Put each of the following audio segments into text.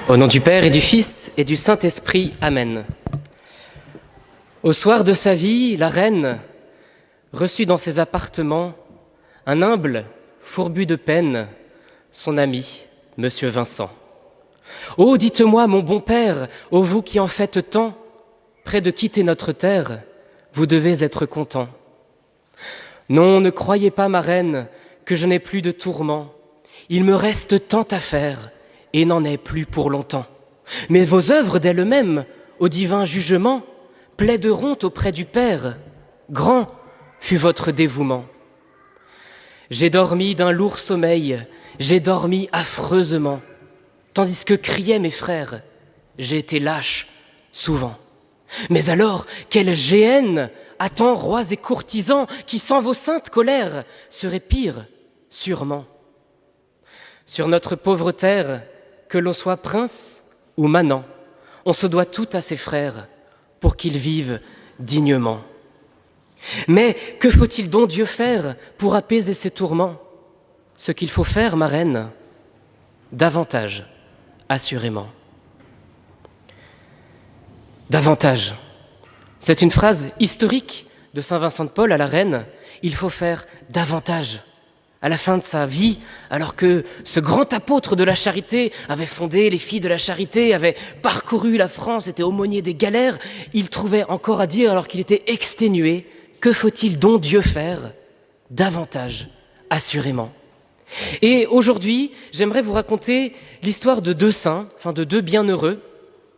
Au nom du Père et du Fils et du Saint-Esprit, Amen. Au soir de sa vie, la reine reçut dans ses appartements un humble, fourbu de peine, son ami, Monsieur Vincent. « Oh, dites-moi, mon bon père, ô vous qui en faites tant, près de quitter notre terre, vous devez être content. Non, ne croyez pas, ma reine, que je n'ai plus de tourments. Il me reste tant à faire, et n'en est plus pour longtemps. Mais vos œuvres d'elles-mêmes, au divin jugement, plaideront auprès du Père. Grand fut votre dévouement. J'ai dormi d'un lourd sommeil, j'ai dormi affreusement, tandis que criaient mes frères, j'ai été lâche souvent. Mais alors, quelle géhenne attend rois et courtisans qui, sans vos saintes colères, seraient pires, sûrement. Sur notre pauvre terre, que l'on soit prince ou manant, on se doit tout à ses frères pour qu'ils vivent dignement. Mais que faut-il donc Dieu faire pour apaiser ces tourments? Ce qu'il faut faire, ma reine, davantage, assurément. Davantage. C'est une phrase historique de Saint Vincent de Paul à la reine. Il faut faire davantage. À la fin de sa vie, alors que ce grand apôtre de la charité avait fondé les filles de la charité, avait parcouru la France, était aumônier des galères, il trouvait encore à dire, alors qu'il était exténué, que faut-il donc Dieu faire? Davantage, assurément. Et aujourd'hui, j'aimerais vous raconter l'histoire de deux saints, enfin de deux bienheureux,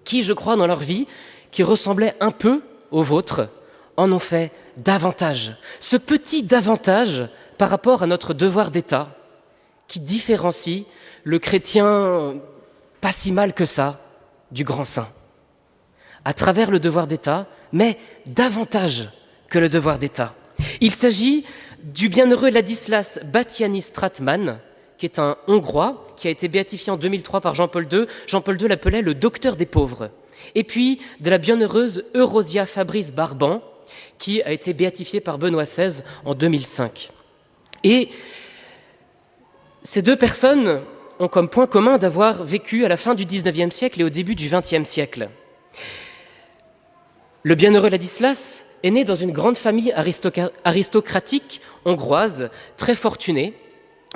qui, je crois, dans leur vie, qui ressemblaient un peu aux vôtres, en ont fait davantage. Ce petit davantage par rapport à notre devoir d'État, qui différencie le chrétien pas si mal que ça du grand saint. À travers le devoir d'État, mais davantage que le devoir d'État. Il s'agit du bienheureux Ladislas Batthyány Stratman, qui est un Hongrois, qui a été béatifié en 2003 par Jean-Paul II. Jean-Paul II l'appelait le docteur des pauvres. Et puis de la bienheureuse Eurosia Fabrice Barban, qui a été béatifiée par Benoît XVI en 2005. Et ces deux personnes ont comme point commun d'avoir vécu à la fin du XIXe siècle et au début du XXe siècle. Le bienheureux Ladislas est né dans une grande famille aristocratique hongroise, très fortunée,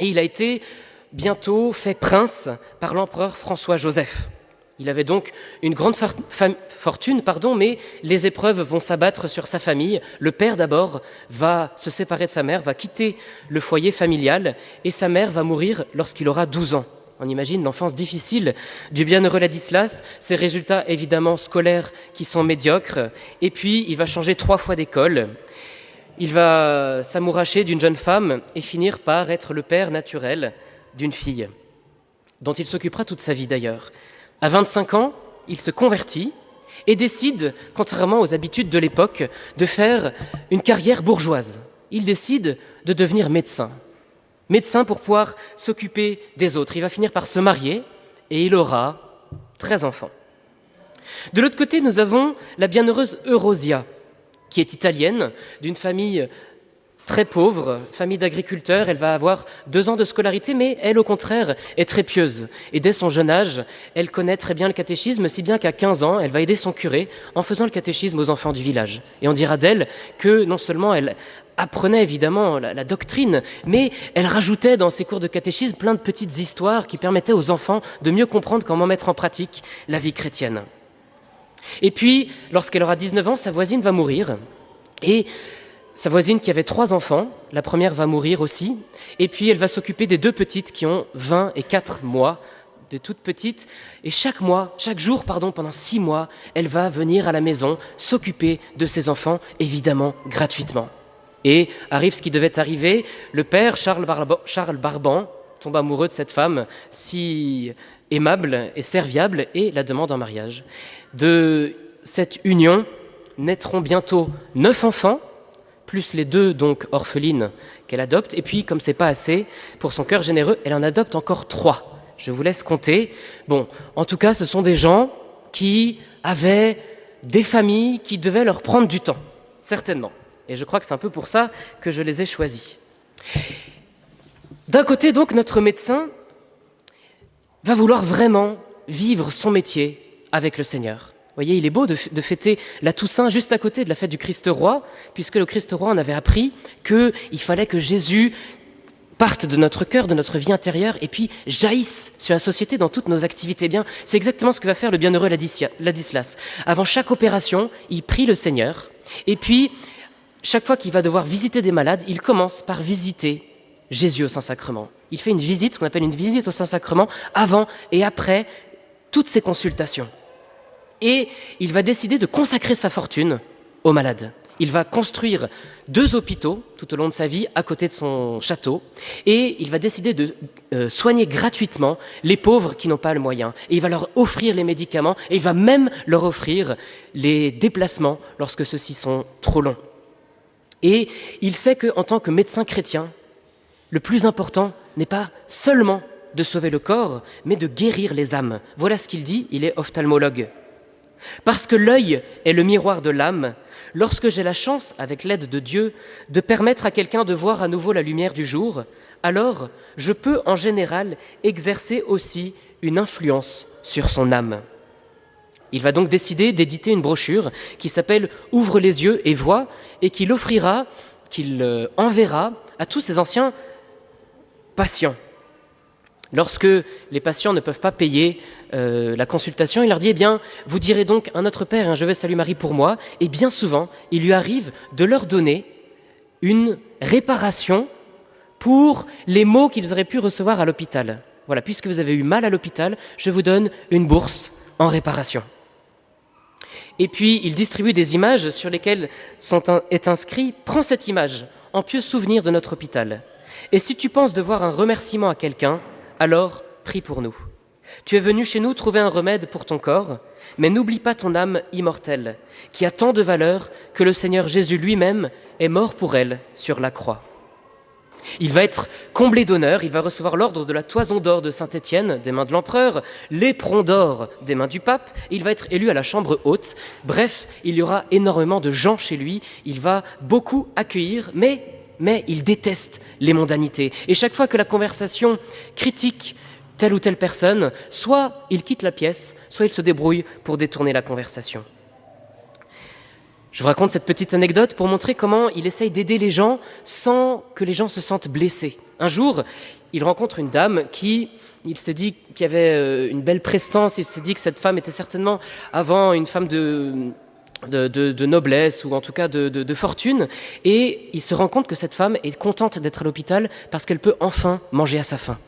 et il a été bientôt fait prince par l'empereur François-Joseph. Il avait donc une grande fortune, mais les épreuves vont s'abattre sur sa famille. Le père d'abord va se séparer de sa mère, va quitter le foyer familial et sa mère va mourir lorsqu'il aura 12 ans. On imagine l'enfance difficile du bienheureux Ladislas, ses résultats évidemment scolaires qui sont médiocres, et puis il va changer 3 fois d'école. Il va s'amouracher d'une jeune femme et finir par être le père naturel d'une fille, dont il s'occupera toute sa vie d'ailleurs. À 25 ans, il se convertit et décide, contrairement aux habitudes de l'époque, de faire une carrière bourgeoise. Il décide de devenir médecin. Médecin pour pouvoir s'occuper des autres. Il va finir par se marier et il aura 13 enfants. De l'autre côté, nous avons la bienheureuse Eurosia, qui est italienne, d'une famille très pauvre, famille d'agriculteurs. Elle va avoir 2 ans de scolarité, mais elle, au contraire, est très pieuse. Et dès son jeune âge, elle connaît très bien le catéchisme, si bien qu'à 15 ans, elle va aider son curé en faisant le catéchisme aux enfants du village. Et on dira d'elle que non seulement elle apprenait évidemment la doctrine, mais elle rajoutait dans ses cours de catéchisme plein de petites histoires qui permettaient aux enfants de mieux comprendre comment mettre en pratique la vie chrétienne. Et puis, lorsqu'elle aura 19 ans, sa voisine va mourir. Et sa voisine qui avait 3 enfants, la première va mourir aussi, et puis elle va s'occuper des 2 petites qui ont 20 et 4 mois, des toutes petites, et chaque jour, pendant 6 mois, elle va venir à la maison s'occuper de ses enfants, évidemment gratuitement. Et arrive ce qui devait arriver, le père, Charles Barban, tombe amoureux de cette femme si aimable et serviable et la demande en mariage. De cette union naîtront bientôt 9 enfants, plus les 2 donc orphelines qu'elle adopte, et puis comme c'est pas assez, pour son cœur généreux, elle en adopte encore 3. Je vous laisse compter. Bon, en tout cas, ce sont des gens qui avaient des familles qui devaient leur prendre du temps, certainement. Et je crois que c'est un peu pour ça que je les ai choisis. D'un côté, donc, notre médecin va vouloir vraiment vivre son métier avec le Seigneur. Vous voyez, il est beau de fêter la Toussaint juste à côté de la fête du Christ roi, puisque le Christ roi en avait appris qu'il fallait que Jésus parte de notre cœur, de notre vie intérieure, et puis jaillisse sur la société dans toutes nos activités. Eh bien, c'est exactement ce que va faire le bienheureux Ladislas. Avant chaque opération, il prie le Seigneur, et puis, chaque fois qu'il va devoir visiter des malades, il commence par visiter Jésus au Saint-Sacrement. Il fait une visite, ce qu'on appelle une visite au Saint-Sacrement, avant et après toutes ces consultations. Et il va décider de consacrer sa fortune aux malades. Il va construire 2 hôpitaux tout au long de sa vie à côté de son château et il va décider de soigner gratuitement les pauvres qui n'ont pas le moyen. Et il va leur offrir les médicaments et il va même leur offrir les déplacements lorsque ceux-ci sont trop longs. Et il sait qu'en tant que médecin chrétien, le plus important n'est pas seulement de sauver le corps, mais de guérir les âmes. Voilà ce qu'il dit, il est ophtalmologue. Parce que l'œil est le miroir de l'âme, lorsque j'ai la chance, avec l'aide de Dieu, de permettre à quelqu'un de voir à nouveau la lumière du jour, alors je peux en général exercer aussi une influence sur son âme. Il va donc décider d'éditer une brochure qui s'appelle « Ouvre les yeux et vois » et qu'il offrira, qu'il enverra à tous ses anciens patients. Lorsque les patients ne peuvent pas payer la consultation, il leur dit « Eh bien, vous direz donc un Notre Père et un Je vais salut Marie pour moi » et bien souvent, il lui arrive de leur donner une réparation pour les maux qu'ils auraient pu recevoir à l'hôpital. Voilà, puisque vous avez eu mal à l'hôpital, je vous donne une bourse en réparation. Et puis, il distribue des images sur lesquelles est inscrit « Prends cette image en pieux souvenir de notre hôpital. Et si tu penses devoir un remerciement à quelqu'un, alors prie pour nous. Tu es venu chez nous trouver un remède pour ton corps, mais n'oublie pas ton âme immortelle, qui a tant de valeur que le Seigneur Jésus lui-même est mort pour elle sur la croix. » Il va être comblé d'honneur, il va recevoir l'ordre de la toison d'or de Saint-Étienne des mains de l'empereur, l'éperon d'or des mains du pape, et il va être élu à la chambre haute. Bref, il y aura énormément de gens chez lui, il va beaucoup accueillir, mais il déteste les mondanités. Et chaque fois que la conversation critique telle ou telle personne, soit il quitte la pièce, soit il se débrouille pour détourner la conversation. Je vous raconte cette petite anecdote pour montrer comment il essaye d'aider les gens sans que les gens se sentent blessés. Un jour, il rencontre une dame il s'est dit qu'il y avait une belle prestance, il s'est dit que cette femme était certainement avant une femme de noblesse ou en tout cas de fortune, et il se rend compte que cette femme est contente d'être à l'hôpital parce qu'elle peut enfin manger à sa faim.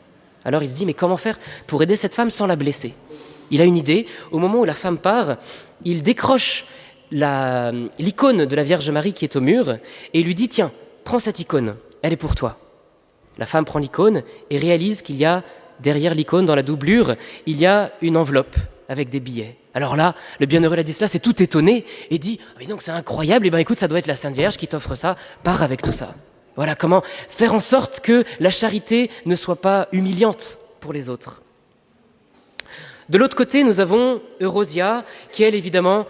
Alors il se dit, mais comment faire pour aider cette femme sans la blesser? Il a une idée, au moment où la femme part, il décroche l'icône de la Vierge Marie qui est au mur et lui dit, tiens, prends cette icône, elle est pour toi. La femme prend l'icône et réalise qu'il y a derrière l'icône, dans la doublure, il y a une enveloppe avec des billets. Alors là, le bienheureux Ladislas est tout étonné et dit « Mais donc c'est incroyable, et bien écoute, ça doit être la Sainte Vierge qui t'offre ça, pars avec tout ça. » Voilà comment faire en sorte que la charité ne soit pas humiliante pour les autres. De l'autre côté, nous avons Eurosia, qui elle évidemment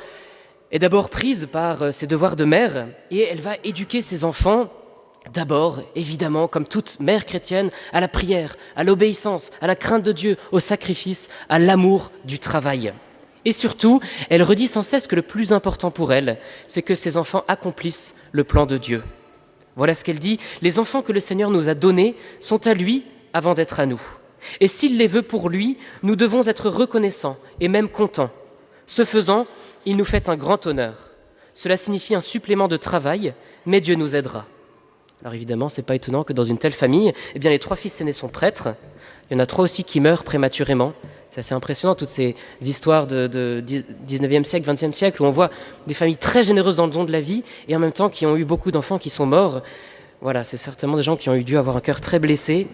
est d'abord prise par ses devoirs de mère, et elle va éduquer ses enfants d'abord, évidemment, comme toute mère chrétienne, à la prière, à l'obéissance, à la crainte de Dieu, au sacrifice, à l'amour du travail. Et surtout, elle redit sans cesse que le plus important pour elle, c'est que ses enfants accomplissent le plan de Dieu. Voilà ce qu'elle dit, « Les enfants que le Seigneur nous a donnés sont à lui avant d'être à nous. Et s'il les veut pour lui, nous devons être reconnaissants et même contents. Ce faisant, il nous fait un grand honneur. Cela signifie un supplément de travail, mais Dieu nous aidera. » Alors évidemment, ce n'est pas étonnant que dans une telle famille, eh bien, les 3 fils aînés sont prêtres. Il y en a 3 aussi qui meurent prématurément. C'est assez impressionnant, toutes ces histoires de 19e siècle, 20e siècle, où on voit des familles très généreuses dans le don de la vie, et en même temps qui ont eu beaucoup d'enfants qui sont morts. Voilà, c'est certainement des gens qui ont dû avoir un cœur très blessé,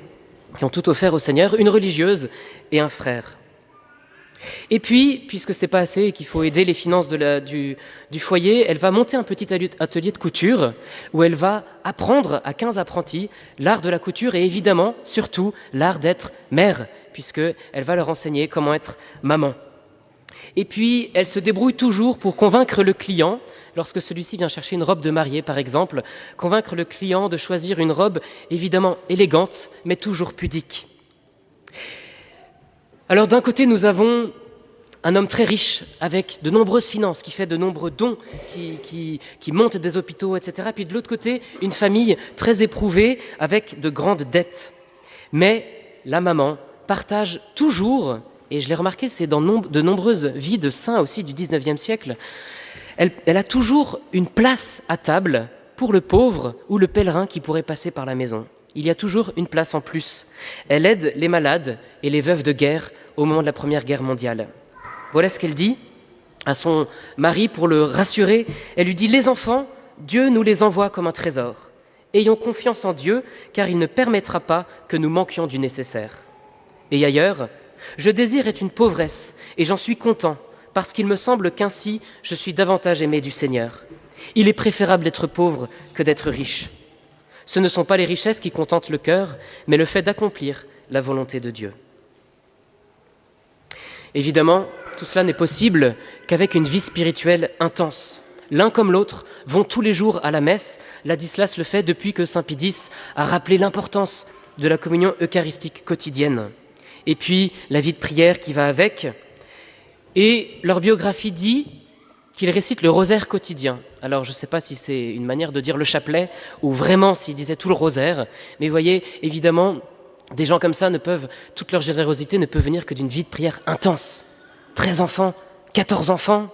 qui ont tout offert au Seigneur, une religieuse et un frère. Et puis, puisque ce n'est pas assez et qu'il faut aider les finances du foyer, elle va monter un petit atelier de couture où elle va apprendre à 15 apprentis l'art de la couture et évidemment, surtout, l'art d'être mère, puisqu'elle va leur enseigner comment être maman. Et puis, elle se débrouille toujours pour convaincre le client, lorsque celui-ci vient chercher une robe de mariée par exemple, convaincre le client de choisir une robe évidemment élégante, mais toujours pudique. Alors d'un côté, nous avons Un homme très riche, avec de nombreuses finances, qui fait de nombreux dons, qui monte des hôpitaux, etc. Puis de l'autre côté, une famille très éprouvée, avec de grandes dettes. Mais la maman partage toujours, et je l'ai remarqué, c'est dans de nombreuses vies de saints aussi du 19e siècle, elle a toujours une place à table pour le pauvre ou le pèlerin qui pourrait passer par la maison. Il y a toujours une place en plus. Elle aide les malades et les veuves de guerre au moment de la Première Guerre mondiale. Voilà ce qu'elle dit à son mari pour le rassurer. Elle lui dit « Les enfants, Dieu nous les envoie comme un trésor. Ayons confiance en Dieu, car il ne permettra pas que nous manquions du nécessaire. Et ailleurs, je désire être une pauvresse, et j'en suis content, parce qu'il me semble qu'ainsi je suis davantage aimé du Seigneur. Il est préférable d'être pauvre que d'être riche. Ce ne sont pas les richesses qui contentent le cœur, mais le fait d'accomplir la volonté de Dieu. » Évidemment, tout cela n'est possible qu'avec une vie spirituelle intense. L'un comme l'autre vont tous les jours à la messe. Ladislas le fait depuis que saint Pie X a rappelé l'importance de la communion eucharistique quotidienne. Et puis la vie de prière qui va avec. Et leur biographie dit qu'ils récitent le rosaire quotidien. Alors je ne sais pas si c'est une manière de dire le chapelet ou vraiment s'ils disaient tout le rosaire. Mais vous voyez, évidemment, des gens comme ça toute leur générosité ne peut venir que d'une vie de prière intense. 13 enfants, 14 enfants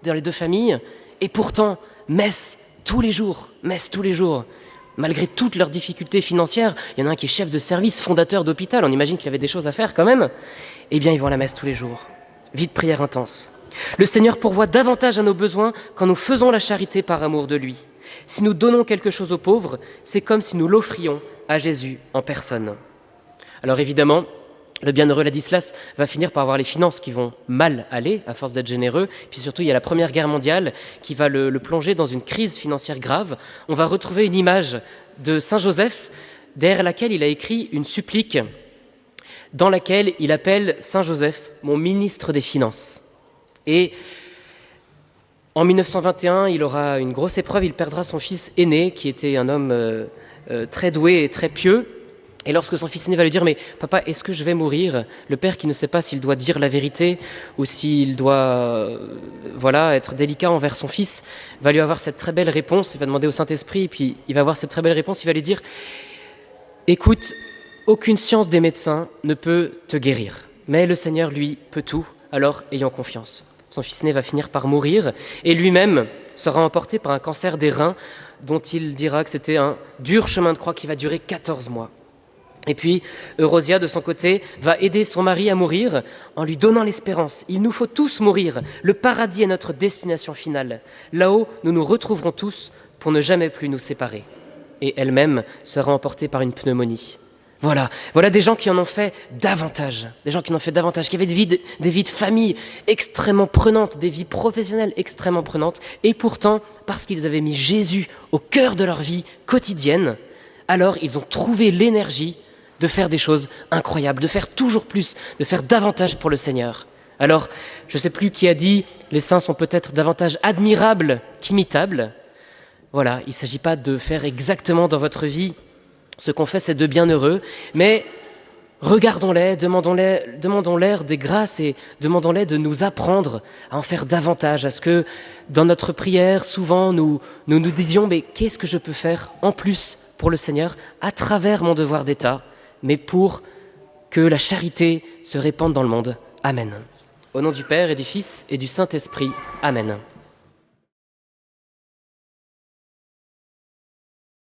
dans les deux familles, et pourtant, messe tous les jours. Malgré toutes leurs difficultés financières, il y en a un qui est chef de service, fondateur d'hôpital, on imagine qu'il avait des choses à faire quand même. Eh bien, ils vont à la messe tous les jours. Vie de prière intense. Le Seigneur pourvoit davantage à nos besoins quand nous faisons la charité par amour de lui. Si nous donnons quelque chose aux pauvres, c'est comme si nous l'offrions à Jésus en personne. Alors évidemment, le bienheureux Ladislas va finir par avoir les finances qui vont mal aller à force d'être généreux. Puis surtout, il y a la Première Guerre mondiale qui va le plonger dans une crise financière grave. On va retrouver une image de Saint Joseph derrière laquelle il a écrit une supplique dans laquelle il appelle Saint Joseph mon ministre des Finances. Et en 1921, il aura une grosse épreuve, il perdra son fils aîné qui était un homme très doué et très pieux. Et lorsque son fils aîné va lui dire « Mais papa, est-ce que je vais mourir ?» Le père qui ne sait pas s'il doit dire la vérité ou s'il doit être délicat envers son fils, va lui avoir cette très belle réponse. Il va demander au Saint-Esprit, et puis il va avoir cette très belle réponse. Il va lui dire « Écoute, aucune science des médecins ne peut te guérir. Mais le Seigneur, lui, peut tout. Alors, ayons confiance. » Son fils aîné va finir par mourir et lui-même sera emporté par un cancer des reins dont il dira que c'était un dur chemin de croix qui va durer 14 mois. Et puis, Eurosia, de son côté, va aider son mari à mourir en lui donnant l'espérance. Il nous faut tous mourir. Le paradis est notre destination finale. Là-haut, nous nous retrouverons tous pour ne jamais plus nous séparer. Et elle-même sera emportée par une pneumonie. Voilà des gens qui en ont fait davantage. Qui avaient des vies de famille extrêmement prenantes, des vies professionnelles extrêmement prenantes. Et pourtant, parce qu'ils avaient mis Jésus au cœur de leur vie quotidienne, alors ils ont trouvé l'énergie de faire des choses incroyables, de faire toujours plus, de faire davantage pour le Seigneur. Alors, je ne sais plus qui a dit, les saints sont peut-être davantage admirables qu'imitables. Voilà, il ne s'agit pas de faire exactement dans votre vie ce qu'on fait, c'est de bienheureux, mais regardons-les, demandons-leur des grâces et demandons-les de nous apprendre à en faire davantage, à ce que dans notre prière, souvent, nous disions « Mais qu'est-ce que je peux faire en plus pour le Seigneur à travers mon devoir d'État, mais pour que la charité se répande dans le monde. » Amen. Au nom du Père et du Fils et du Saint-Esprit. Amen.